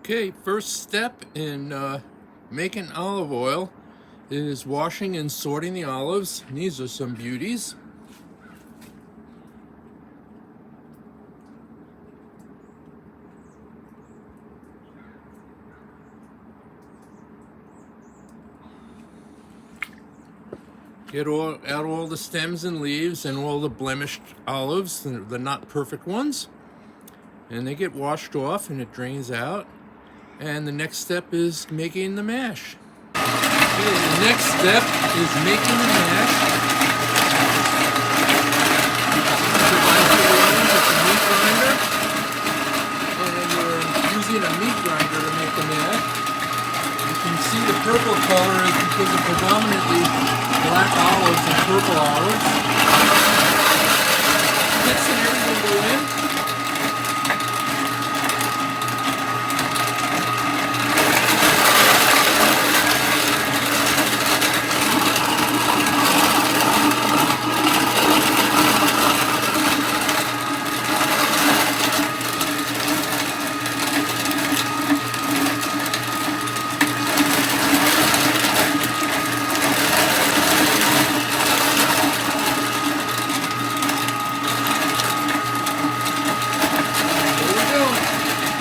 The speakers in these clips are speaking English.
Okay, first step in making olive oil is washing and sorting the olives. And these are some beauties. Get out all the stems and leaves and all the blemished olives, the not perfect ones. And they get washed off and it drains out. And the next step is making the mash. Okay, the next step is making the mash. Meat grinder, and you're using a meat grinder to make the mash. You can see the purple color is because of predominantly black olives and purple olives. Pits and everything go in.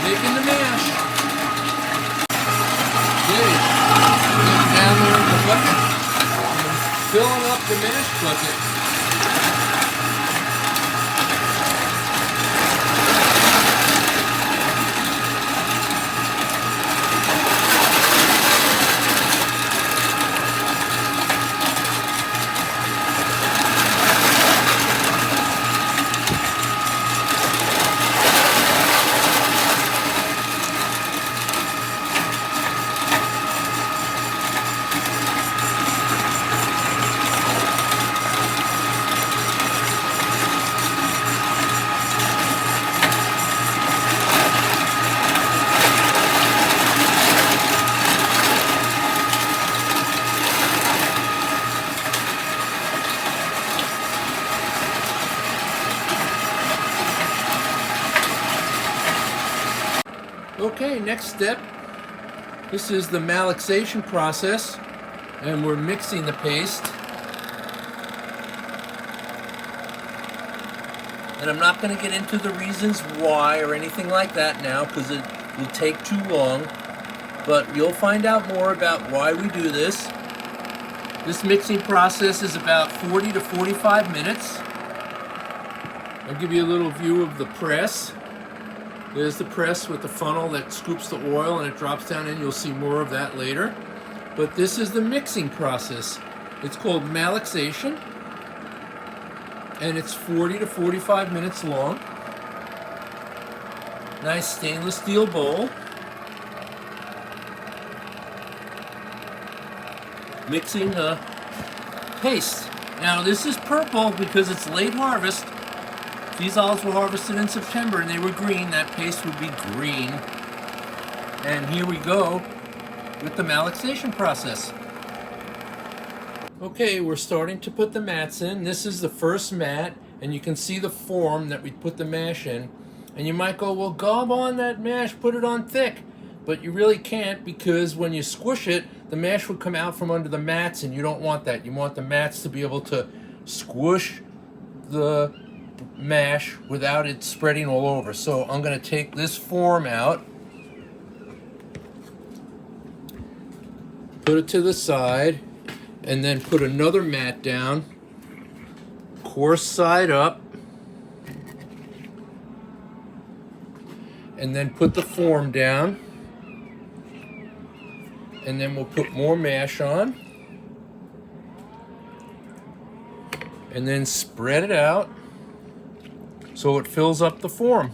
Making the mash. Okay, down there in the bucket, filling up the mash bucket. Okay, next step. This is the malaxation process, and we're mixing the paste. And I'm not going to get into the reasons why or anything like that now because it will take too long. But you'll find out more about why we do this. This mixing process is about 40 to 45 minutes. I'll give you a little view of the press. There's the press with the funnel that scoops the oil and it drops down in. You'll see more of that later. But this is the mixing process. It's called malaxation. And it's 40 to 45 minutes long. Nice stainless steel bowl. Mixing the paste. Now this is purple because it's late harvest. These olives were harvested in September and they were green. That paste would be green. And here we go with the malaxation process. Okay, we're starting to put the mats in. This is the first mat, and you can see the form that we put the mash in. And you might go, well, gob on that mash, put it on thick. But you really can't because when you squish it, the mash would come out from under the mats, and you don't want that. You want the mats to be able to squish the mash without it spreading all over. So I'm going to take this form out, put it to the side, and then put another mat down, coarse side up, and then put the form down, and then we'll put more mash on, and then spread it out so it fills up the form.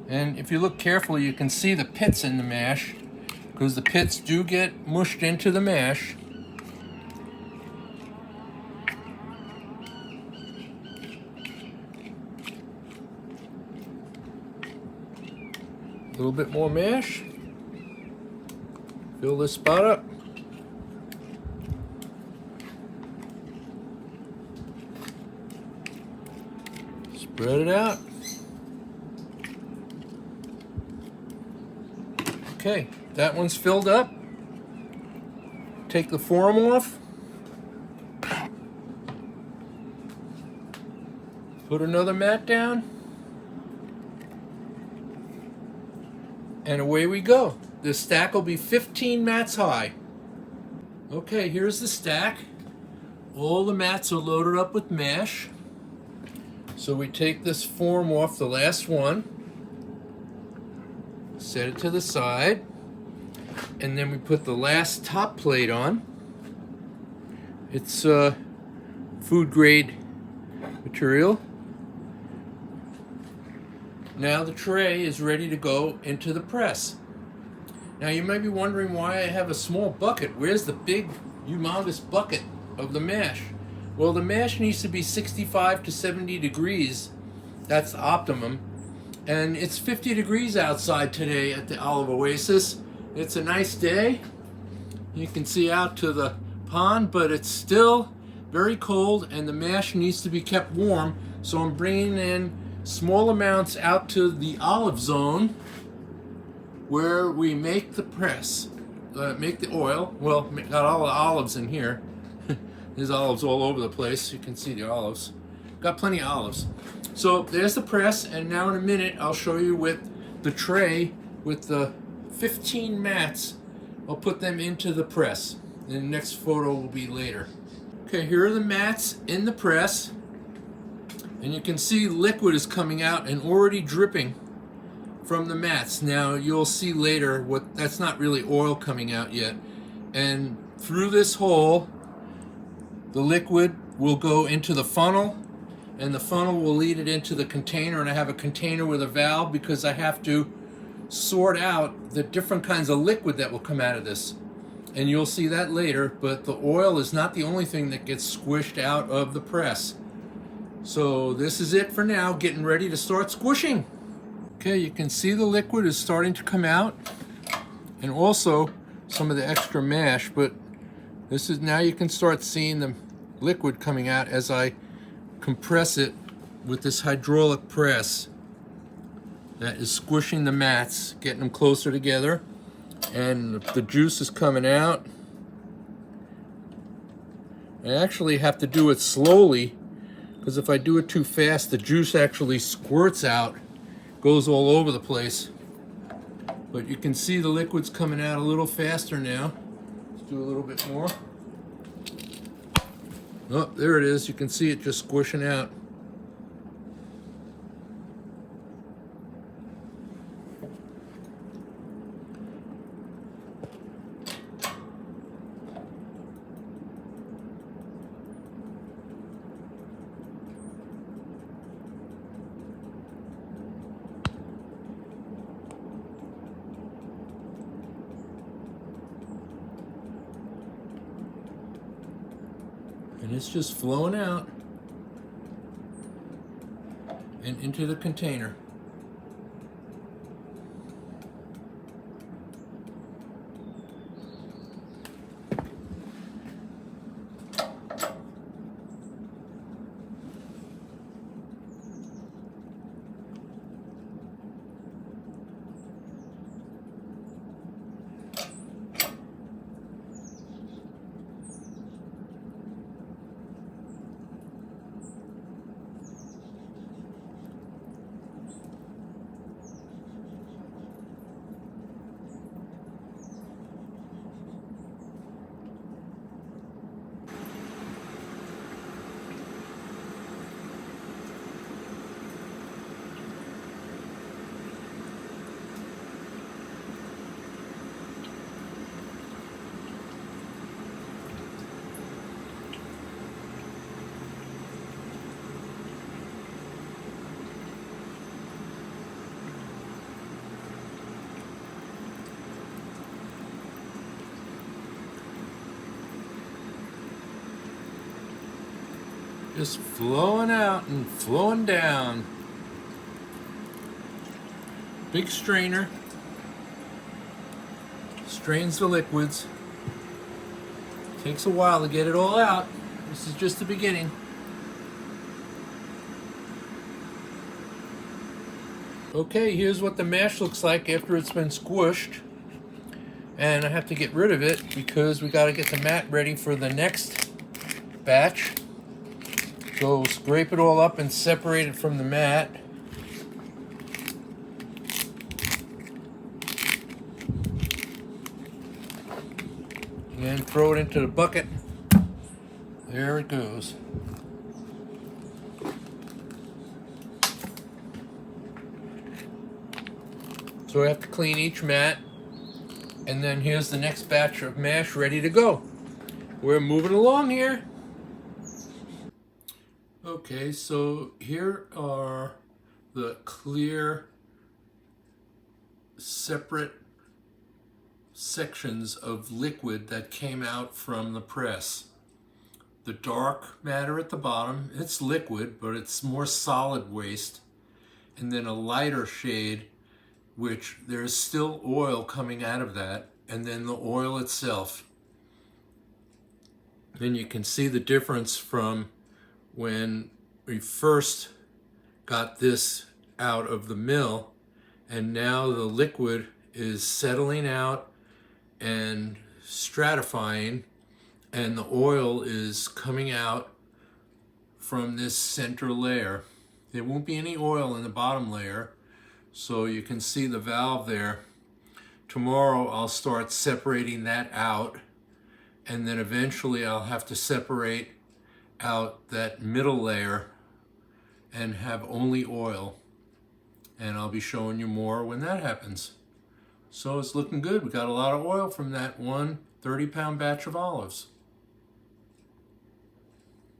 And if you look carefully, you can see the pits in the mash because the pits do get mushed into the mash. A little bit more mash. Fill this spot up. Spread it out. Okay, that one's filled up. Take the form off. Put another mat down. And away we go. The stack will be 15 mats high. Okay, here's the stack. All the mats are loaded up with mesh. So we take this form off, the last one, set it to the side, and then we put the last top plate on. It's food grade material. Now the tray is ready to go into the press. Now you might be wondering why I have a small bucket. Where's the big, humongous bucket of the mash? Well, the mash needs to be 65 to 70 degrees. That's the optimum. And it's 50 degrees outside today at the Olive Oasis. It's a nice day. You can see out to the pond, but it's still very cold and the mash needs to be kept warm. So I'm bringing in small amounts out to the olive zone where we make the press, make the oil. Well, got all the olives in here. There's olives all over the place. You can see the olives. Got plenty of olives. So there's the press, and now in a minute I'll show you with the tray with the 15 mats. I'll put them into the press. And the next photo will be later. Okay, here are the mats in the press. And you can see liquid is coming out and already dripping from the mats. Now you'll see later what that's not really oil coming out yet. And through this hole, the liquid will go into the funnel, and the funnel will lead it into the container. And I have a container with a valve because I have to sort out the different kinds of liquid that will come out of this. And you'll see that later, but the oil is not the only thing that gets squished out of the press. So this is it for now, getting ready to start squishing. Okay, you can see the liquid is starting to come out, and also some of the extra mash, but this is, now you can start seeing the liquid coming out as I compress it with this hydraulic press that is squishing the mats, getting them closer together, and the juice is coming out. I actually have to do it slowly because if I do it too fast, the juice actually squirts out, goes all over the place. But you can see the liquid's coming out a little faster now. Let's do a little bit more. Oh, there it is. You can see it just squishing out. And it's just flowing out and into the container. Just flowing out and flowing down. Big strainer. Strains the liquids. Takes a while to get it all out. This is just the beginning. Okay, here's what the mash looks like after it's been squished. And I have to get rid of it because we got to get the mat ready for the next batch. So scrape it all up and separate it from the mat. And throw it into the bucket. There it goes. So I have to clean each mat. And then here's the next batch of mash ready to go. We're moving along here. Okay, so here are the clear, separate sections of liquid that came out from the press. The dark matter at the bottom, it's liquid, but it's more solid waste. And then a lighter shade, which there's still oil coming out of that, and then the oil itself. Then you can see the difference from when we first got this out of the mill, and now the liquid is settling out and stratifying, and the oil is coming out from this center layer. There won't be any oil in the bottom layer, so you can see the valve there. Tomorrow I'll start separating that out, and then eventually I'll have to separate out that middle layer and have only oil, and I'll be showing you more when that happens. So it's looking good. We got a lot of oil from that one 30-pound batch of olives.